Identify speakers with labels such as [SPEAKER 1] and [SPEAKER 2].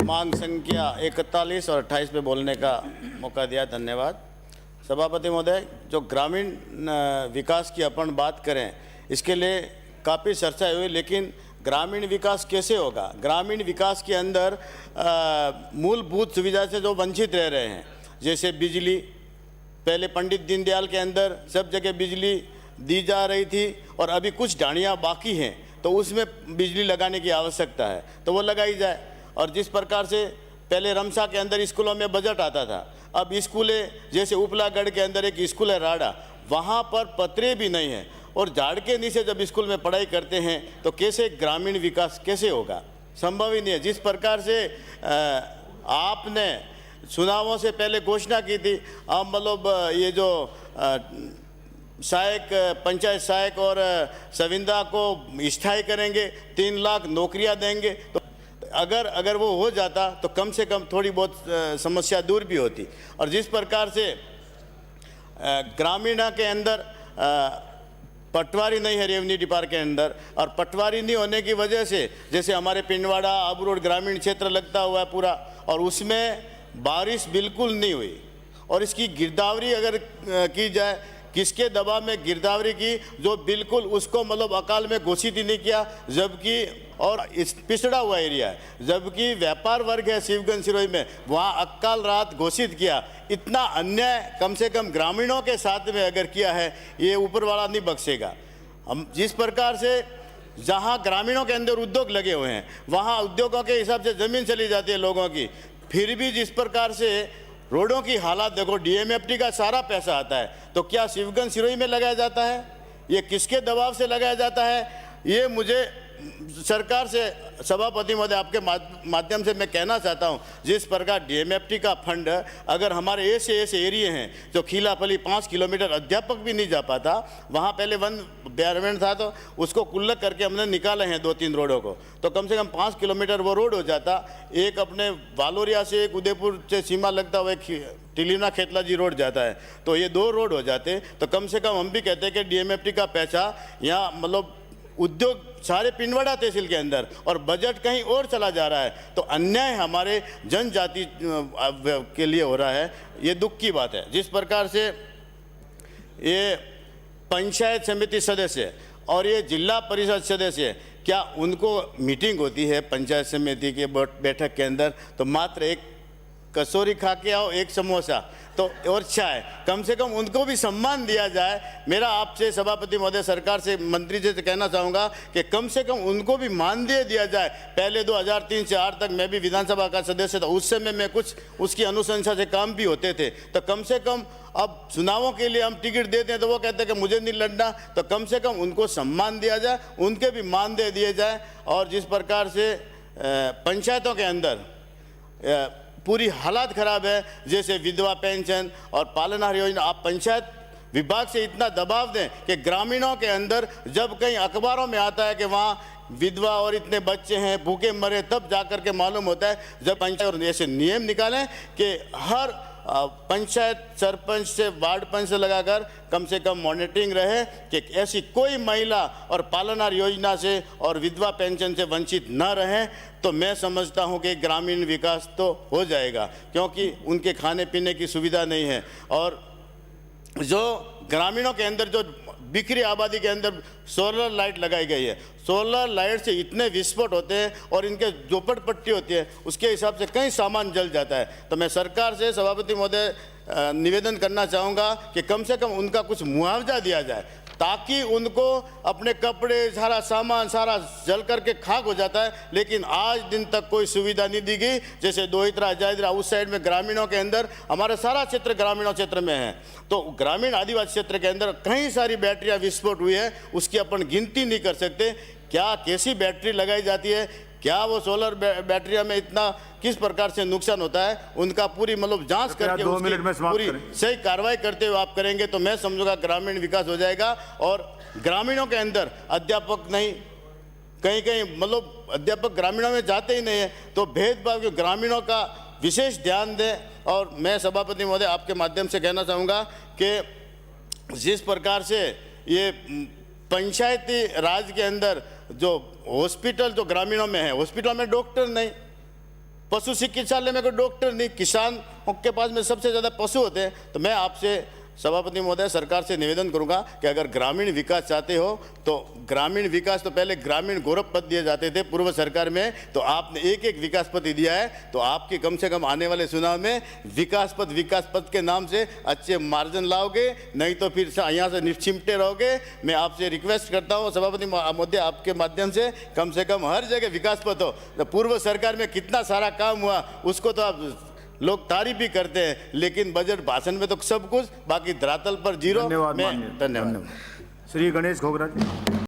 [SPEAKER 1] मांग संख्या 41 और 28 पे बोलने का मौका दिया, धन्यवाद। सभापति महोदय, जो ग्रामीण विकास की अपन बात करें, इसके लिए काफ़ी चर्चा हुई, लेकिन ग्रामीण विकास कैसे होगा? ग्रामीण विकास के अंदर मूलभूत सुविधा से जो वंचित रह रहे हैं, जैसे बिजली, पहले पंडित दीनदयाल के अंदर सब जगह बिजली दी जा रही थी और अभी कुछ ढाणियाँ बाकी हैं, तो उसमें बिजली लगाने की आवश्यकता है तो वो लगाई जाए। और जिस प्रकार से पहले रमसा के अंदर स्कूलों में बजट आता था, अब स्कूलें जैसे उपलागढ़ के अंदर एक स्कूल है राड़ा, वहाँ पर पतरे भी नहीं हैं और झाड़ के नीचे जब स्कूल में पढ़ाई करते हैं तो कैसे ग्रामीण विकास कैसे होगा? संभव ही नहीं है। जिस प्रकार से आपने चुनावों से पहले घोषणा की थी, आप मतलब ये जो सहायक, पंचायत सहायक और सविंदा को स्थायी करेंगे, 3 लाख नौकरियां देंगे, तो अगर वो हो जाता तो कम से कम थोड़ी बहुत समस्या दूर भी होती। और जिस प्रकार से ग्रामीण के अंदर पटवारी नहीं है रेवेन्यू डिपार्टमेंट के अंदर, और पटवारी नहीं होने की वजह से जैसे हमारे पिंडवाड़ा आबू रोड ग्रामीण क्षेत्र लगता हुआ है पूरा, और उसमें बारिश बिल्कुल नहीं हुई। और इसकी गिरदावरी अगर की जाए, किसके दबाव में गिरदावरी की, जो बिल्कुल उसको मतलब अकाल में घोषित ही नहीं किया, जबकि और इस पिछड़ा हुआ एरिया है, जबकि व्यापार वर्ग है शिवगंज सिरोही में, वहाँ अकाल रात घोषित किया। इतना अन्याय कम से कम ग्रामीणों के साथ में अगर किया है, ये ऊपर वाला नहीं बख्शेगा। हम जिस प्रकार से जहाँ ग्रामीणों के अंदर उद्योग लगे हुए हैं, वहाँ उद्योगों के हिसाब से ज़मीन चली जाती है लोगों की, फिर भी जिस प्रकार से रोडों की हालत देखो, डीएमएफटी का सारा पैसा आता है, तो क्या शिवगंज सिरोही में लगाया जाता है? ये किसके दबाव से लगाया जाता है? ये मुझे सरकार से, सभापति महोदय, आपके माध्यम से मैं कहना चाहता हूं, जिस प्रकार डीएमएफटी का फंड अगर हमारे ऐसे एरिए हैं जो खीलापली 5 किलोमीटर अध्यापक भी नहीं जा पाता, वहां पहले वन बैरमेंट था तो उसको कुल्लक करके हमने निकाले हैं 2-3 रोडों को, तो कम से कम 5 किलोमीटर वो रोड हो जाता। एक अपने वालोरिया से, एक उदयपुर से सीमा लगता हुआ टिलीना खेतला जी रोड जाता है, तो ये 2 रोड हो जाते, तो कम से कम हम भी कहते हैं कि डीएमएफटी का पैसा यहाँ मतलब उद्योग सारे पिंडवाड़ा तहसील के अंदर और बजट कहीं और चला जा रहा है, तो अन्याय हमारे जनजाति के लिए हो रहा है। ये दुख की बात है। जिस प्रकार से ये पंचायत समिति सदस्य और ये जिला परिषद सदस्य, क्या उनको मीटिंग होती है पंचायत समिति के बैठक के अंदर तो मात्र एक कचौरी खा के आओ, एक समोसा तो और चाय, कम से कम उनको भी सम्मान दिया जाए। मेरा आपसे सभापति महोदय, सरकार से, मंत्री जी से कहना चाहूँगा कि कम से कम उनको भी मानदेय दिया जाए। पहले 2003 से 8 तक मैं भी विधानसभा का सदस्य था, उस समय में कुछ उसकी अनुशंसा से काम भी होते थे, तो कम से कम अब चुनावों के लिए हम टिकट देते हैं तो वो कहते हैं कि मुझे नहीं लड़ना, तो कम से कम उनको सम्मान दिया जाए, उनके भी मानदेय दिए जाए। और जिस प्रकार से पंचायतों के अंदर पूरी हालात ख़राब है, जैसे विधवा पेंशन और पालनहार योजना, आप पंचायत विभाग से इतना दबाव दें कि ग्रामीणों के अंदर जब कहीं अखबारों में आता है कि वहाँ विधवा और इतने बच्चे हैं भूखे मरे, तब जाकर के मालूम होता है। जब पंचायत और ऐसे नियम निकालें कि हर पंचायत सरपंच से, वार्ड पंच से लगाकर कम से कम मॉनिटरिंग रहे कि ऐसी कोई महिला और पालनहार योजना से और विधवा पेंशन से वंचित न रहें, तो मैं समझता हूं कि ग्रामीण विकास तो हो जाएगा, क्योंकि उनके खाने पीने की सुविधा नहीं है। और जो ग्रामीणों के अंदर जो बिखरी आबादी के अंदर सोलर लाइट लगाई गई है, सोलर लाइट से इतने विस्फोट होते हैं और इनके झोपड़पट्टी होती है, उसके हिसाब से कई सामान जल जाता है। तो मैं सरकार से, सभापति महोदय, निवेदन करना चाहूँगा कि कम से कम उनका कुछ मुआवजा दिया जाए, ताकि उनको अपने कपड़े, सारा सामान सारा जल करके खाक हो जाता है, लेकिन आज दिन तक कोई सुविधा नहीं दी गई। जैसे दोहित्रा, जायद्रा, उस साइड में ग्रामीणों के अंदर, हमारा सारा क्षेत्र ग्रामीणों क्षेत्र में है, तो ग्रामीण आदिवासी क्षेत्र के अंदर कई सारी बैटरियां विस्फोट हुई है, उसकी अपन गिनती नहीं कर सकते। क्या कैसी बैटरी लगाई जाती है, क्या वो सोलर बैटरिया में इतना किस प्रकार से नुकसान होता है, उनका पूरी मतलब जांच करके पूरी सही कार्रवाई करते हुए आप करेंगे तो मैं समझूंगा ग्रामीण विकास हो जाएगा। और ग्रामीणों के अंदर अध्यापक नहीं, कहीं कहीं मतलब अध्यापक ग्रामीणों में जाते ही नहीं है, तो भेदभाव के ग्रामीणों का विशेष ध्यान दें। और मैं सभापति महोदय आपके माध्यम से कहना चाहूँगा कि जिस प्रकार से ये पंचायती राज के अंदर जो हॉस्पिटल जो ग्रामीणों में है, हॉस्पिटल में डॉक्टर नहीं, पशु चिकित्सालय में कोई डॉक्टर नहीं, किसान के पास में सबसे ज़्यादा पशु होते हैं। तो मैं आपसे सभापति महोदय सरकार से निवेदन करूंगा कि अगर ग्रामीण विकास चाहते हो तो ग्रामीण विकास, तो पहले ग्रामीण गौरव पद दिए जाते थे पूर्व सरकार में, तो आपने एक एक विकास पद दिया है, तो आपकी कम से कम आने वाले चुनाव में विकास पद के नाम से अच्छे मार्जिन लाओगे, नहीं तो फिर यहाँ से निश्चिमटे रहोगे। मैं आपसे रिक्वेस्ट करता हूँ सभापति महोदय आपके माध्यम से कम हर जगह विकास पद हो। तो पूर्व सरकार में कितना सारा काम हुआ उसको तो आप लोग तारीफ भी करते हैं, लेकिन बजट भाषण में तो सब कुछ, बाकी धरातल पर जीरो।
[SPEAKER 2] धन्यवाद।
[SPEAKER 1] धन्यवाद।
[SPEAKER 2] श्री गणेश घोगरा जी।